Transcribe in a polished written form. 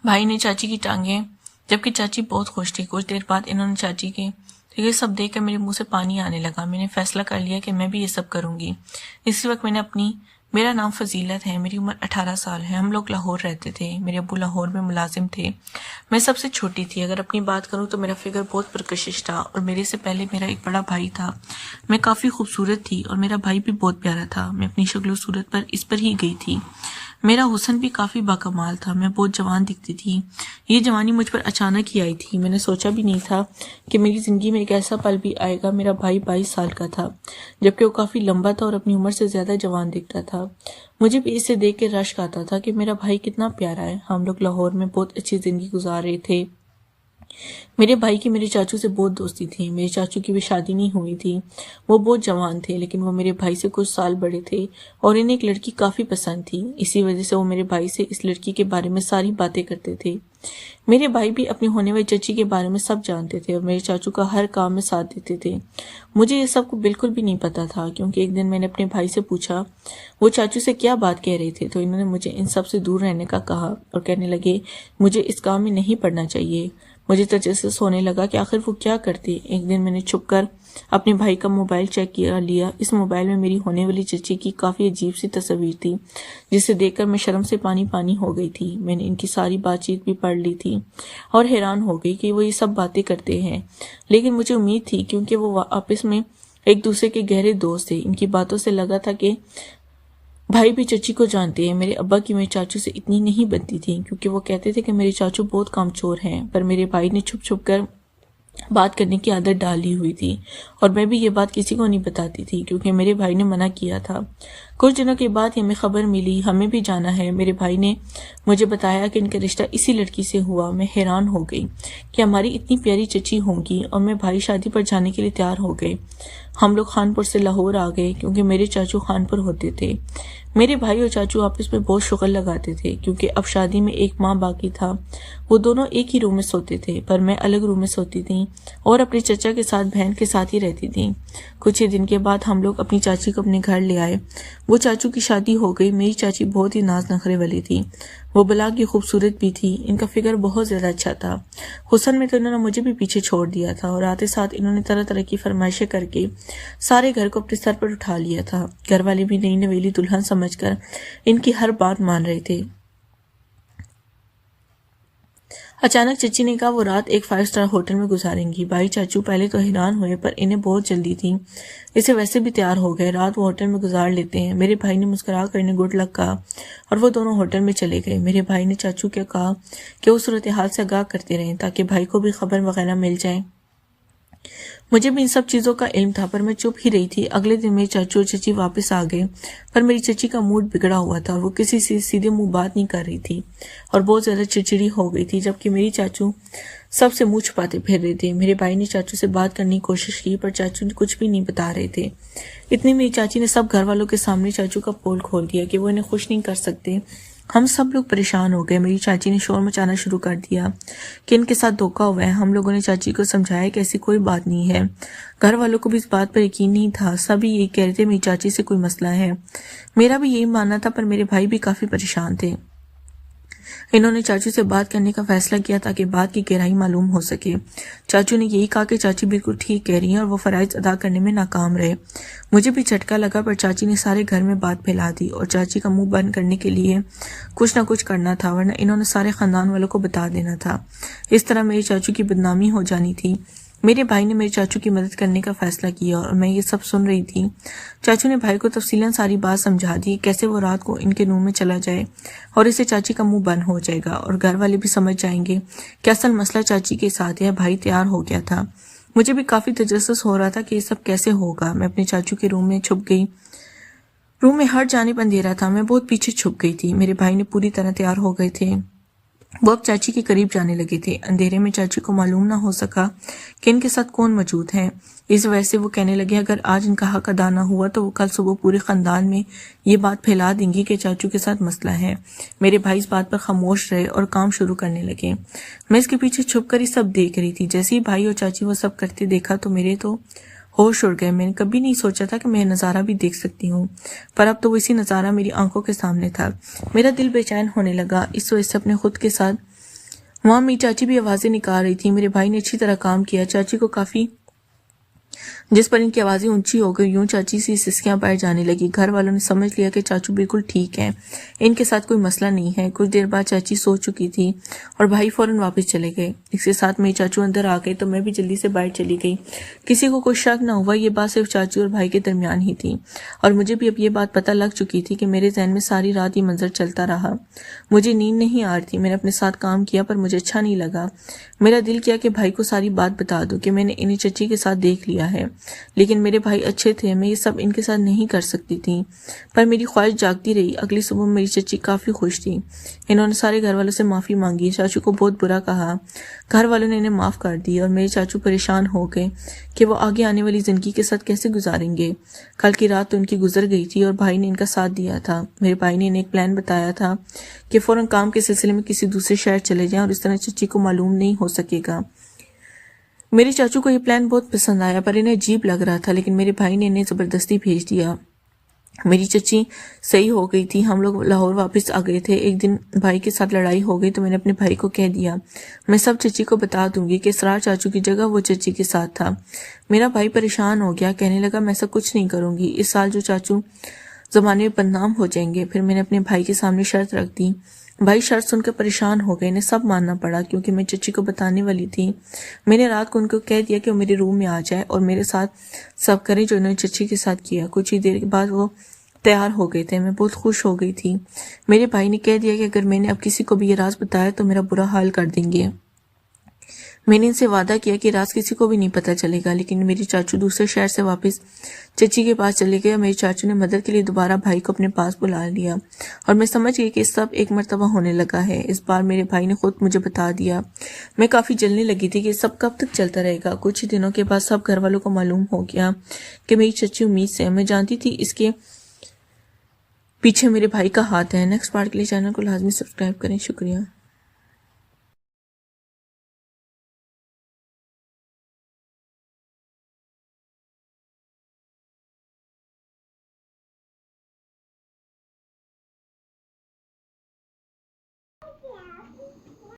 भाई ने चाची की टांगें, जबकि चाची बहुत खुश थी। कुछ देर बाद इन्होंने चाची के तो ये सब देखकर मेरे मुंह से पानी आने लगा। मैंने फैसला कर लिया कि मैं भी ये सब करूंगी। इसी वक्त मेरा नाम फजीलत है, मेरी उम्र 18 साल है। हम लोग लाहौर रहते थे। मेरे अब्बू लाहौर में मुलाजिम थे। मैं सबसे छोटी थी। अगर अपनी बात करूं तो मेरा फिगर बहुत पुरकशिश था और मेरे से पहले मेरा एक बड़ा भाई था। मैं काफ़ी खूबसूरत थी और मेरा भाई भी बहुत प्यारा था। मैं अपनी शक्ल सूरत पर इस पर ही गई थी। मेरा हुस्न भी काफ़ी बाकमाल था। मैं बहुत जवान दिखती थी। ये जवानी मुझ पर अचानक ही आई थी। मैंने सोचा भी नहीं था कि मेरी ज़िंदगी में एक ऐसा पल भी आएगा। मेरा भाई 22 साल का था, जबकि वो काफ़ी लंबा था और अपनी उम्र से ज़्यादा जवान दिखता था। मुझे भी इसे देख के रश्क आता था कि मेरा भाई कितना प्यारा है। हम लोग लाहौर में बहुत अच्छी ज़िंदगी गुजार रहे थे। मेरे भाई की मेरे चाचू से बहुत दोस्ती थी। मेरे चाचू की भी शादी नहीं हुई थी। वो बहुत जवान थे, लेकिन वो मेरे भाई से कुछ साल बड़े थे और इन्हें एक लड़की काफ़ी पसंद थी। इसी वजह से वो मेरे भाई से इस लड़की के बारे में सारी बातें करते थे। मेरे भाई भी अपनी होने वाली चची के बारे में सब जानते थे और मेरे चाचू का हर काम में साथ देते थे। मुझे ये सब को बिल्कुल भी नहीं पता था, क्योंकि एक दिन मैंने अपने भाई से पूछा वो चाचू से क्या बात कह रहे थे, तो इन्होंने मुझे इन सब से दूर रहने का कहा और कहने लगे मुझे इस काम में नहीं पड़ना चाहिए। मुझे तजस्सुस होने लगा कि आखिर वो क्या करते। एक दिन मैंने छुपकर अपने भाई का मोबाइल चेक किया लिया। इस मोबाइल में मेरी होने वाली चची की काफ़ी अजीब सी तस्वीर थी, जिसे देखकर मैं शर्म से पानी पानी हो गई थी। मैंने इनकी सारी बातचीत भी पढ़ ली थी और हैरान हो गई कि वो ये सब बातें करते हैं, लेकिन मुझे उम्मीद थी क्योंकि वो आपस में एक दूसरे के गहरे दोस्त थे। इनकी बातों से लगा था कि भाई भी चची को जानते हैं। मेरे अब्बा की मेरे चाचू से इतनी नहीं बनती थी, क्योंकि वो कहते थे कि मेरे चाचू बहुत कामचोर हैं, पर मेरे भाई ने छुप छुप कर बात करने की आदत डाली हुई थी और मैं भी ये बात किसी को नहीं बताती थी, क्योंकि मेरे भाई ने मना किया था। कुछ दिनों के बाद हमें खबर मिली हमें भी जाना है। मेरे भाई ने मुझे बताया कि इनका रिश्ता इसी लड़की से हुआ। मैं हैरान हो गई कि हमारी इतनी प्यारी चची होंगी और मैं भाई शादी पर जाने के लिए तैयार हो गए। हम लोग खानपुर से लाहौर आ गए, क्योंकि मेरे चाचू खानपुर होते थे। मेरे भाई और चाचू आपस में बहुत शुक्र लगाते थे, क्योंकि अब शादी में एक माह बाकी था। वो दोनों एक ही रूम में सोते थे, पर मैं अलग रूम में सोती थी और अपने चचा के साथ बहन के साथ ही रहती थी। कुछ ही दिन के बाद हम लोग अपनी चाची को अपने घर ले आए। वो चाचू की शादी हो गई। मेरी चाची बहुत ही नाज नखरे वाली थी। वो बला की खूबसूरत भी थी। इनका फिगर बहुत ज़्यादा अच्छा था। हुस्न में तो इन्होंने मुझे भी पीछे छोड़ दिया था और आते साथ इन्होंने तरह तरह की फरमाइशें करके सारे घर को अपने सर पर उठा लिया था। घर वाले भी नई नवेली दुल्हन समझकर इनकी हर बात मान रहे थे। अचानक चची ने कहा वो रात एक 5 स्टार होटल में गुजारेंगी। भाई चाचू पहले तो हैरान हुए, पर इन्हें बहुत जल्दी थी। इसे वैसे भी तैयार हो गए। रात वो होटल में गुजार लेते हैं। मेरे भाई ने मुस्कुरा कर इन्हें गुड लक कहा और वो दोनों होटल में चले गए। मेरे भाई ने चाचू को कहा कि वो सूरत हाल से आगाह करते रहें, ताकि भाई को भी खबर वगैरह मिल जाए। मुझे भी इन सब चीज़ों का इल्म था, पर मैं चुप ही रही थी। अगले दिन मेरे चाचू और चची वापस आ गए, पर मेरी चची का मूड बिगड़ा हुआ था। वो किसी से सीधे मुंह बात नहीं कर रही थी और बहुत ज़्यादा चिड़चिड़ी हो गई थी, जबकि मेरी चाचू सबसे मुंह छुपाते फिर रहे थे। मेरे भाई ने चाचू से बात करने की कोशिश की, पर चाचू कुछ भी नहीं बता रहे थे। इतनी मेरी चाची ने सब घर वालों के सामने चाचू का पोल खोल दिया कि वो इन्हें खुश नहीं कर सकते। हम सब लोग परेशान हो गए। मेरी चाची ने शोर मचाना शुरू कर दिया कि इनके साथ धोखा हुआ है। हम लोगों ने चाची को समझाया कि ऐसी कोई बात नहीं है। घर वालों को भी इस बात पर यकीन नहीं था। सभी यही कह रहे थे मेरी चाची से कोई मसला है। मेरा भी यही मानना था, पर मेरे भाई भी काफ़ी परेशान थे। इन्होंने चाचू से बात करने का फैसला किया ताकि बात की गहराई मालूम हो सके। चाचू ने यही कहा कि चाची बिल्कुल ठीक कह रही हैं और वो फराइज अदा करने में नाकाम रहे। मुझे भी झटका लगा, पर चाची ने सारे घर में बात फैला दी और चाची का मुंह बंद करने के लिए कुछ ना कुछ करना था, वरना इन्होंने सारे खानदान वालों को बता देना था। इस तरह मेरे चाचू की बदनामी हो जानी थी। मेरे भाई ने मेरे चाचू की मदद करने का फैसला किया और मैं ये सब सुन रही थी। चाचू ने भाई को तफसीलन सारी बात समझा दी, कैसे वो रात को इनके रूम में चला जाए और इससे चाची का मुंह बंद हो जाएगा और घर वाले भी समझ जाएंगे कि असल मसला चाची के साथ है। भाई तैयार हो गया था। मुझे भी काफ़ी तजस्सुस हो रहा था कि ये सब कैसे होगा। मैं अपने चाचू के रूम में छुप गई। रूम में हर जानिब अंधेरा था। मैं बहुत पीछे छुप गई थी। मेरे भाई ने पूरी तरह तैयार हो गए थे। वो अब चाची के करीब जाने लगे थे। अंधेरे में चाची को मालूम ना हो सका कि इनके साथ कौन मौजूद है। इस वजह से वो कहने लगे अगर आज इनका हक अदा ना हुआ तो वो कल सुबह पूरे खानदान में ये बात फैला देंगी कि चाचू के साथ मसला है। मेरे भाई इस बात पर खामोश रहे और काम शुरू करने लगे। मैं इसके पीछे छुप कर ही सब देख रही थी। जैसे ही भाई और चाची वो सब करते देखा तो मेरे तो होश उड़ गए। मैंने कभी नहीं सोचा था कि मैं नज़ारा भी देख सकती हूँ, पर अब तो वो इसी नज़ारा मेरी आंखों के सामने था। मेरा दिल बेचैन होने लगा। इस वजह से अपने खुद के साथ वहाँ मेरी चाची भी आवाज़ें निकाल रही थी। मेरे भाई ने अच्छी तरह काम किया। चाची को काफ़ी जिस पर इनकी आवाज़ें ऊंची हो गई, यूं चाची सी सिसकियां पाए जाने लगी। घर वालों ने समझ लिया कि चाचू बिल्कुल ठीक है, इनके साथ कोई मसला नहीं है। कुछ देर बाद चाची सो चुकी थी और भाई फौरन वापस चले गए। इसके साथ मेरे चाचू अंदर आ गए तो मैं भी जल्दी से बाहर चली गई। किसी को कोई शक न हुआ, ये बात सिर्फ चाचू और भाई के दरमियान ही थी और मुझे भी अब ये बात पता लग चुकी थी कि मेरे जहन में सारी रात ये मंजर चलता रहा। मुझे नींद नहीं आ रही थी। मैंने अपने साथ काम किया पर मुझे अच्छा नहीं लगा। मेरा दिल किया कि भाई को सारी बात बता दूं कि मैंने इन्हें चची के साथ देख लिया है, लेकिन मेरे भाई अच्छे थे, मैं ये सब इनके साथ नहीं कर सकती थी। पर मेरी ख्वाहिश जागती रही। अगली सुबह मेरी चची काफ़ी खुश थी। इन्होंने सारे घर वालों से माफ़ी मांगी, चाचू को बहुत बुरा कहा। घर वालों ने इन्हें माफ़ कर दी और मेरे चाचू परेशान हो गए कि वो आगे आने वाली ज़िंदगी के साथ कैसे गुजारेंगे। कल की रात तो उनकी गुजर गई थी और भाई ने इनका साथ दिया था। मेरे भाई ने इन्हें एक प्लान बताया था कि फ़ौरन काम के सिलसिले में किसी दूसरे शहर चले जाएं और इस तरह चची को मालूम नहीं हो सकेगा। मेरे चाचू को ये प्लान बहुत पसंद आया पर इन्हें अजीब लग रहा था, लेकिन मेरे भाई ने इन्हें ज़बरदस्ती भेज दिया। मेरी चची सही हो गई थी। हम लोग लाहौर वापस आ गए थे। एक दिन भाई के साथ लड़ाई हो गई तो मैंने अपने भाई को कह दिया, मैं सब चची को बता दूंगी कि इसरार चाचू की जगह वो चची के साथ था। मेरा भाई परेशान हो गया, कहने लगा मैं ऐसा कुछ नहीं करूंगी, इस साल जो चाचू ज़माने में बदनाम हो जाएंगे। फिर मैंने अपने भाई के सामने शर्त रख दी। भाई शर्त सुनकर परेशान हो गए। इन्हें सब मानना पड़ा क्योंकि मैं चची को बताने वाली थी। मैंने रात को उनको कह दिया कि वो मेरे रूम में आ जाए और मेरे साथ सब करें जो उन्होंने चची के साथ किया। कुछ ही देर के बाद वो तैयार हो गए थे। मैं बहुत खुश हो गई थी। मेरे भाई ने कह दिया कि अगर मैंने अब किसी को भी ये राज बताया तो मेरा बुरा हाल कर देंगे। मैंने इनसे वादा किया कि राज किसी को भी नहीं पता चलेगा, लेकिन मेरे चाचू दूसरे शहर से वापस चची के पास चले गए। मेरे चाचू ने मदद के लिए दोबारा भाई को अपने पास बुला लिया और मैं समझ गई कि सब एक मर्तबा होने लगा है। इस बार मेरे भाई ने खुद मुझे बता दिया। मैं काफ़ी जलने लगी थी कि सब कब तक चलता रहेगा। कुछ ही दिनों के बाद सब घर वालों को मालूम हो गया कि मेरी चची उम्मीद से। मैं जानती थी इसके पीछे मेरे भाई का हाथ है। नेक्स्ट पार्ट के लिए चैनल को लाजमी सब्सक्राइब करें। शुक्रिया।